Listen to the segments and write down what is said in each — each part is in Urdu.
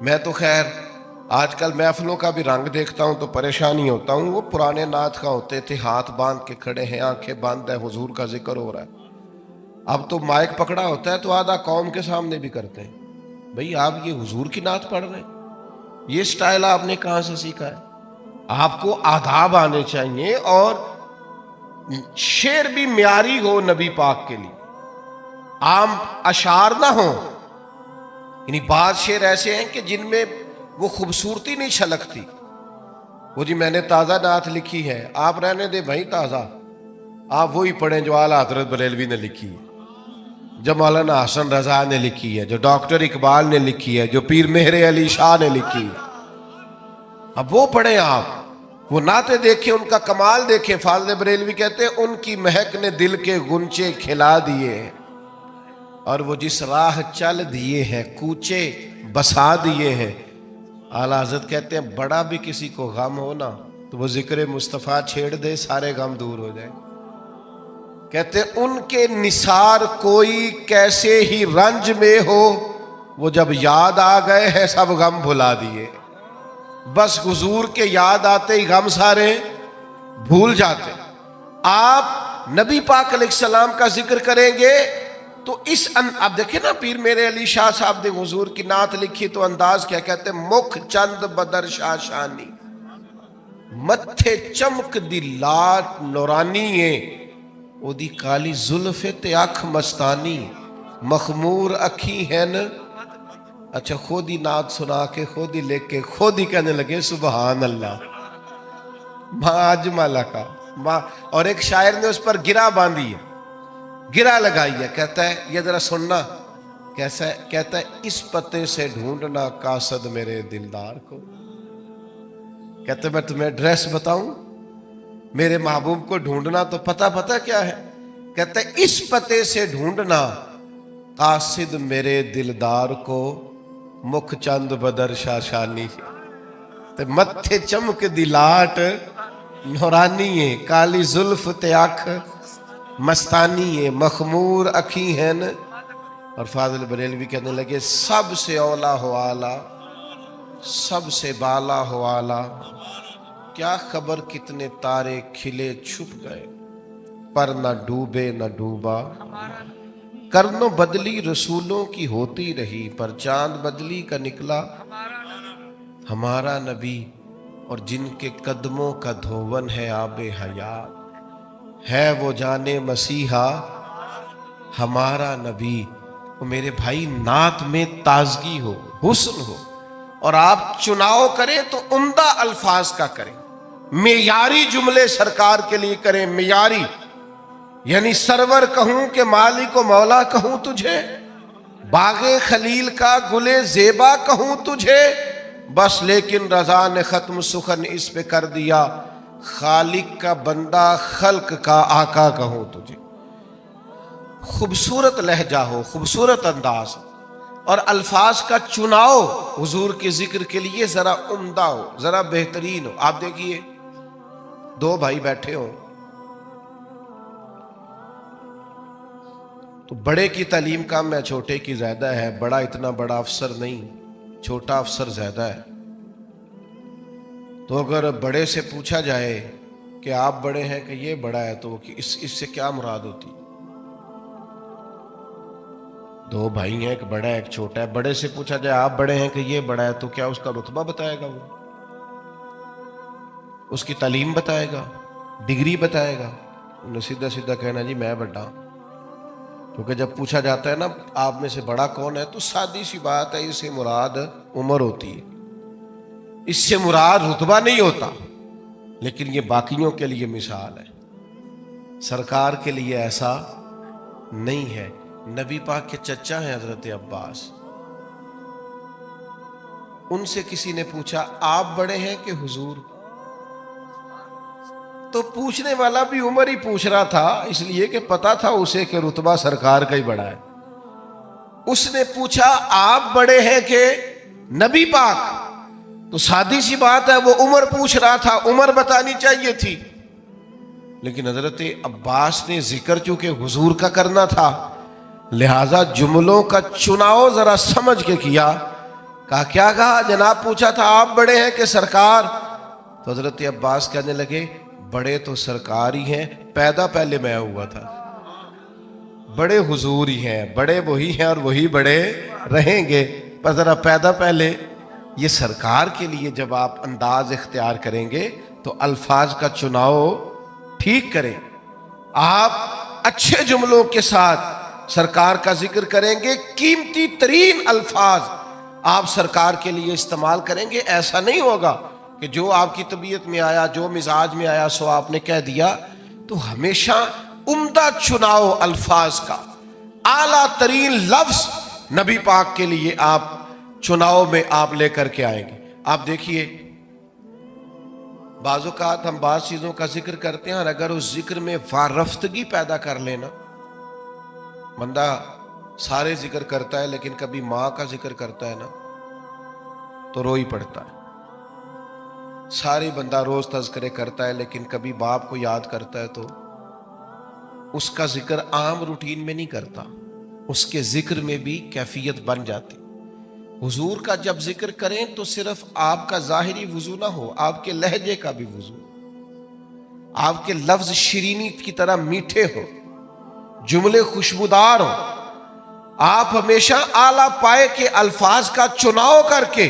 میں تو خیر آج کل محفلوں کا بھی رنگ دیکھتا ہوں تو پریشانی ہوتا ہوں. وہ پرانے نعت کا ہوتے تھے، ہاتھ باندھ کے کھڑے ہیں، آنکھیں بند ہے، حضور کا ذکر ہو رہا ہے. اب تو مائک پکڑا ہوتا ہے تو آدھا قوم کے سامنے بھی کرتے ہیں. بھئی آپ یہ حضور کی نعت پڑھ رہے ہیں؟ یہ سٹائل آپ نے کہاں سے سیکھا ہے؟ آپ کو آداب آنے چاہیے اور شعر بھی معیاری ہو نبی پاک کے لیے، عام اشعار نہ ہوں. یعنی بعض شعر ایسے ہیں کہ جن میں وہ خوبصورتی نہیں چھلکتی. وہ جی میں نے تازہ نعت لکھی ہے، آپ رہنے دے بھائی تازہ، آپ وہی پڑھیں جو اعلیٰ حضرت بریلوی نے لکھی ہے، جو مولانا حسن رضا نے لکھی ہے، جو ڈاکٹر اقبال نے لکھی ہے، جو پیر مہر علی شاہ نے لکھی ہے. اب وہ پڑھیں آپ، وہ نعتیں دیکھیں، ان کا کمال دیکھیں. فاضل بریلوی کہتے ہیں ان کی مہک نے دل کے گنچے کھلا دیے ہیں، اور وہ جس راہ چل دیے ہیں کوچے بسا دیے ہیں. اعلیٰ حضرت کہتے ہیں بڑا بھی کسی کو غم ہو نا تو وہ ذکر مصطفیٰ چھیڑ دے، سارے غم دور ہو جائیں. کہتے ہیں ان کے نثار کوئی کیسے ہی رنج میں ہو، وہ جب یاد آ گئے ہیں سب غم بھلا دیے. بس حضور کے یاد آتے ہی غم سارے بھول جاتے. آپ نبی پاک علیہ السلام کا ذکر کریں گے تو آپ دیکھیں نا، پیر میرے علی شاہ صاحب نے حضور کی نعت لکھی تو انداز کیا کہتے ہیں، مکھ چند بدر شاہ شانی، متھے چمک دی لاٹ نورانی ہے، او دی کالی زلف تے اکھ مستانی، مخمور اکھی ہیں. اچھا خود ہی نعت سنا کے خود ہی لکھ کے خود ہی کہنے لگے سبحان اللہ ما اجمل کا ما. اور ایک شاعر نے اس پر گرہ باندھی ہے، گرہ لگائی ہے. کہتا ہے یہ ذرا سننا کیسا ہے. کہتا ہے اس پتے سے ڈھونڈنا قاصد میرے دلدار کو. کہتا ہے میں تمہیں ایڈریس بتاؤں، میرے محبوب کو ڈھونڈنا تو پتہ کیا ہے. کہتا ہے اس پتے سے ڈھونڈنا قاصد میرے دلدار کو، مکھ چند بدر شاشانی، تے متھے چمک دی لاٹ نورانی ہے، کالی زلف تے اکھ مستانی ہے، مخمور اکھی ہیں. اور فاضل بریلوی کہنے لگے سب سے اولا ہو آلہ، سب سے بالا ہو آلہ، کیا خبر کتنے تارے کھلے چھپ گئے، پر نہ ڈوبے نہ ڈوبا. کرنوں بدلی رسولوں کی ہوتی رہی، پر چاند بدلی کا نکلا ہمارا نبی. اور جن کے قدموں کا دھون ہے آب حیات، ہے وہ جانے مسیحا ہمارا نبی. وہ میرے بھائی نعت میں تازگی ہو، حسن ہو، اور آپ چناؤ کریں تو عمدہ الفاظ کا کریں، معیاری جملے سرکار کے لیے کریں، معیاری. یعنی سرور کہوں کہ مالک و مولا کہوں تجھے، باغ خلیل کا گلے زیبا کہوں تجھے، بس لیکن رضا نے ختم سخن اس پہ کر دیا، خالق کا بندہ خلق کا آقا کہوں تجھے. خوبصورت لہجہ ہو، خوبصورت انداز، اور الفاظ کا چناؤ حضور کے ذکر کے لیے ذرا عمدہ ہو، ذرا بہترین ہو. آپ دیکھیے دو بھائی بیٹھے ہوں تو بڑے کی تعلیم کم ہے، چھوٹے کی زیادہ ہے. بڑا اتنا بڑا افسر نہیں، چھوٹا افسر زیادہ ہے. تو اگر بڑے سے پوچھا جائے کہ آپ بڑے ہیں کہ یہ بڑا ہے تو اس سے کیا مراد ہوتی؟ دو بھائی ہیں، ایک بڑا ہے ایک چھوٹا ہے. بڑے سے پوچھا جائے آپ بڑے ہیں کہ یہ بڑا ہے تو کیا اس کا رتبہ بتائے گا؟ وہ اس کی تعلیم بتائے گا، ڈگری بتائے گا؟ انہیں سیدھا سیدھا کہنا جی میں بڑا ہوں. کیونکہ جب پوچھا جاتا ہے نا آپ میں سے بڑا کون ہے تو سادی سی بات ہے، اس سے مراد عمر ہوتی ہے، اس سے مراد رتبہ نہیں ہوتا. لیکن یہ باقیوں کے لیے مثال ہے، سرکار کے لیے ایسا نہیں ہے. نبی پاک کے چچا ہیں حضرت عباس، ان سے کسی نے پوچھا آپ بڑے ہیں کہ حضور؟ تو پوچھنے والا بھی عمر ہی پوچھ رہا تھا، اس لیے کہ پتا تھا اسے کہ رتبہ سرکار کا ہی بڑا ہے. اس نے پوچھا آپ بڑے ہیں کہ نبی پاک؟ تو سادی سی بات ہے، وہ عمر پوچھ رہا تھا، عمر بتانی چاہیے تھی. لیکن حضرت عباس نے ذکر چونکہ حضور کا کرنا تھا، لہذا جملوں کا چناؤ ذرا سمجھ کے کیا کہا کیا کہا جناب؟ پوچھا تھا آپ بڑے ہیں کہ سرکار؟ تو حضرت عباس کہنے لگے بڑے تو سرکار ہی ہیں، پیدا پہلے میں ہوا تھا، بڑے حضور ہی ہیں، بڑے وہی ہیں اور وہی بڑے رہیں گے، پر ذرا پیدا پہلے یہ سرکار کے لیے جب آپ انداز اختیار کریں گے تو الفاظ کا چناؤ ٹھیک کریں، آپ اچھے جملوں کے ساتھ سرکار کا ذکر کریں گے، قیمتی ترین الفاظ آپ سرکار کے لیے استعمال کریں گے۔ ایسا نہیں ہوگا کہ جو آپ کی طبیعت میں آیا، جو مزاج میں آیا سو آپ نے کہہ دیا۔ تو ہمیشہ عمدہ چناؤ الفاظ کا، اعلیٰ ترین لفظ نبی پاک کے لیے آپ چناؤ میں آپ لے کر کے آئیں گے۔ آپ دیکھیے بعض اوقات ہم بعض چیزوں کا ذکر کرتے ہیں اور اگر اس ذکر میں وارفتگی پیدا کر لینا، بندہ سارے ذکر کرتا ہے لیکن کبھی ماں کا ذکر کرتا ہے نا تو رو ہی پڑتا ہے، سارے بندہ روز تذکرے کرتا ہے لیکن کبھی باپ کو یاد کرتا ہے تو اس کا ذکر عام روٹین میں نہیں کرتا، اس کے ذکر میں بھی کیفیت بن جاتی۔ حضور کا جب ذکر کریں تو صرف آپ کا ظاہری وضو نہ ہو، آپ کے لہجے کا بھی وضو، آپ کے لفظ شیرینی کی طرح میٹھے ہو، جملے خوشبودار ہو، آپ ہمیشہ اعلیٰ پائے کے الفاظ کا چناؤ کر کے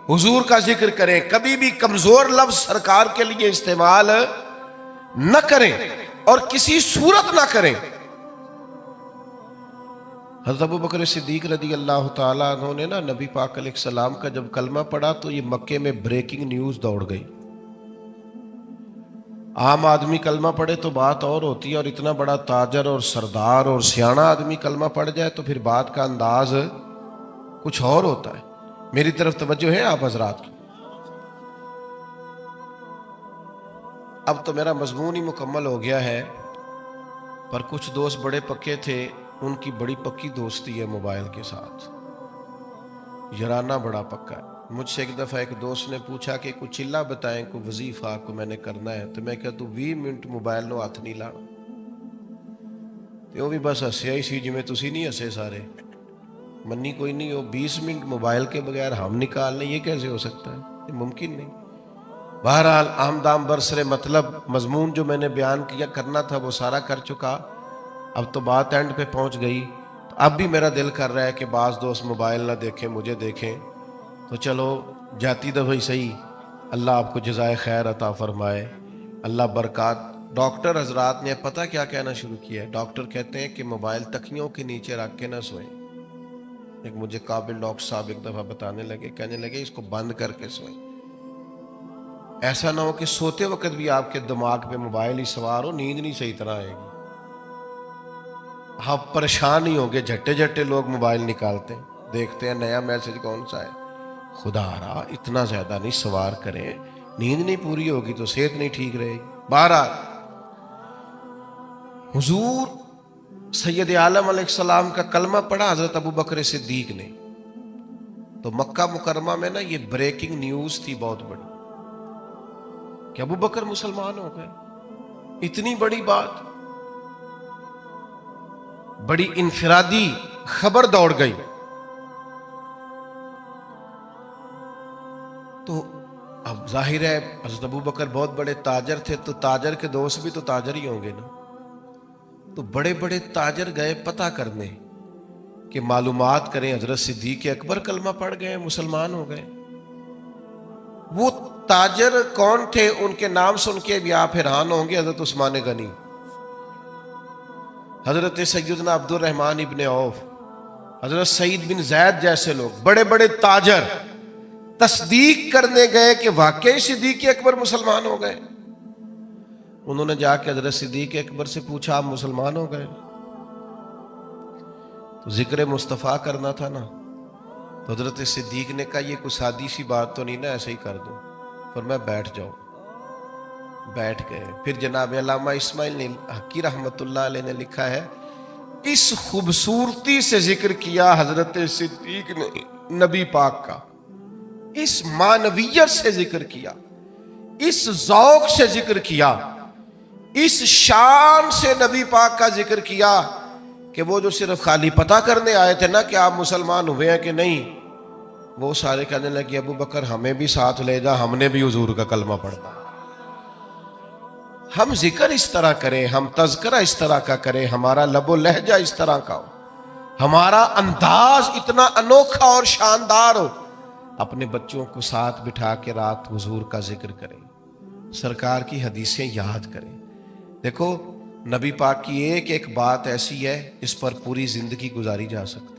حضور کا ذکر کریں، کبھی بھی کمزور لفظ سرکار کے لیے استعمال نہ کریں اور کسی صورت نہ کریں۔ حضرت ابو بکر صدیق رضی اللہ تعالیٰ عنہ نے نا نبی پاک علیہ السلام کا جب کلمہ پڑھا تو یہ مکے میں بریکنگ نیوز دوڑ گئی۔ عام آدمی کلمہ پڑھے تو بات اور ہوتی ہے، اور اتنا بڑا تاجر اور سردار اور سیاںہ آدمی کلمہ پڑھ جائے تو پھر بات کا انداز کچھ اور ہوتا ہے۔ میری طرف توجہ ہے آپ حضرات کی؟ اب تو میرا مضمون ہی مکمل ہو گیا ہے، پر کچھ دوست بڑے پکے تھے، ان کی بڑی پکی دوستی ہے موبائل کے ساتھ، یارانہ بڑا پکا ہے۔ مجھ سے ایک دفعہ ایک دوست نے پوچھا کہ کوئی چلہ بتائیں، کوئی وظیفہ کو میں نے کرنا ہے، تو میں کہا تو 20 منٹ موبائل نو ہاتھ نہیں لانا، تو وہ بھی بس ہسیا ہی سی جی میں تسی نہیں ہسے سارے، منی کوئی نہیں ہو 20 منٹ موبائل کے بغیر ہم نکال لیں، یہ کیسے ہو سکتا ہے؟ یہ ممکن نہیں۔ بہرحال آمدام برسر مطلب مضمون جو میں نے بیان کیا کرنا تھا وہ سارا کر چکا، اب تو بات اینڈ پہ پہنچ گئی۔ تو اب بھی میرا دل کر رہا ہے کہ بعض دوست موبائل نہ دیکھیں، مجھے دیکھیں، تو چلو جاتی دفعہ ہی صحیح، اللہ آپ کو جزائے خیر عطا فرمائے، اللہ برکات۔ ڈاکٹر حضرات نے پتہ کیا کہنا شروع کیا ہے؟ ڈاکٹر کہتے ہیں کہ موبائل تکیوں کے نیچے رکھ کے نہ سوئیں۔ ایک مجھے قابل ڈاکٹر صاحب ایک دفعہ بتانے لگے، کہنے لگے اس کو بند کر کے سوئیں، ایسا نہ ہو کہ سوتے وقت بھی آپ کے دماغ پہ موبائل ہی سوار ہو، نیند نہیں صحیح طرح آئے گی، آپ پریشان ہی ہوں گے۔ جھٹے جھٹے لوگ موبائل نکالتے ہیں، دیکھتے ہیں نیا میسج کون سا ہے۔ خدا را اتنا زیادہ نہیں سوار کریں، نیند نہیں پوری ہوگی تو صحت نہیں ٹھیک رہے گی۔ بہرحال حضور سید عالم علیہ السلام کا کلمہ پڑھا حضرت ابو بکر صدیق نے، تو مکہ مکرمہ میں نا یہ بریکنگ نیوز تھی بہت بڑی کہ ابو بکر مسلمان ہو گئے۔ اتنی بڑی بات، بڑی انفرادی خبر دوڑ گئی۔ تو اب ظاہر ہے حضرت ابو بکر بہت بڑے تاجر تھے، تو تاجر کے دوست بھی تو تاجر ہی ہوں گے نا، تو بڑے بڑے تاجر گئے پتہ کرنے کہ معلومات کریں حضرت صدیق اکبر کلمہ پڑھ گئے، مسلمان ہو گئے۔ وہ تاجر کون تھے؟ ان کے نام سن کے بھی آپ حیران ہوں گے۔ حضرت عثمان غنی، حضرت سیدنا عبد الرحمن ابن عوف، حضرت سعید بن زید جیسے لوگ بڑے بڑے تاجر تصدیق کرنے گئے کہ واقعی صدیق اکبر مسلمان ہو گئے۔ انہوں نے جا کے حضرت صدیق اکبر سے پوچھا آپ مسلمان ہو گئے؟ تو ذکر مصطفیٰ کرنا تھا نا، تو حضرت صدیق نے کہا یہ کوئی سادی سی بات تو نہیں نا، ایسے ہی کر دوں، فرمایا بیٹھ جاؤ۔ بیٹھ گئے۔ پھر جناب علامہ اسماعیل حقی رحمت اللہ علیہ نے لکھا ہے، اس خوبصورتی سے ذکر کیا حضرت صدیق نے نبی پاک کا، اس معنویت سے ذکر کیا، اس ذوق سے ذکر کیا، اس شان سے نبی پاک کا ذکر کیا کہ وہ جو صرف خالی پتہ کرنے آئے تھے نا کہ آپ مسلمان ہوئے ہیں کہ نہیں، وہ سارے کہنے لگے ابو بکر ہمیں بھی ساتھ لے جا، ہم نے بھی حضور کا کلمہ پڑھنا۔ ہم ذکر اس طرح کریں، ہم تذکرہ اس طرح کا کریں، ہمارا لب و لہجہ اس طرح کا ہو، ہمارا انداز اتنا انوکھا اور شاندار ہو، اپنے بچوں کو ساتھ بٹھا کے رات حضور کا ذکر کریں، سرکار کی حدیثیں یاد کریں۔ دیکھو نبی پاک کی ایک ایک بات ایسی ہے، اس پر پوری زندگی گزاری جا سکتی۔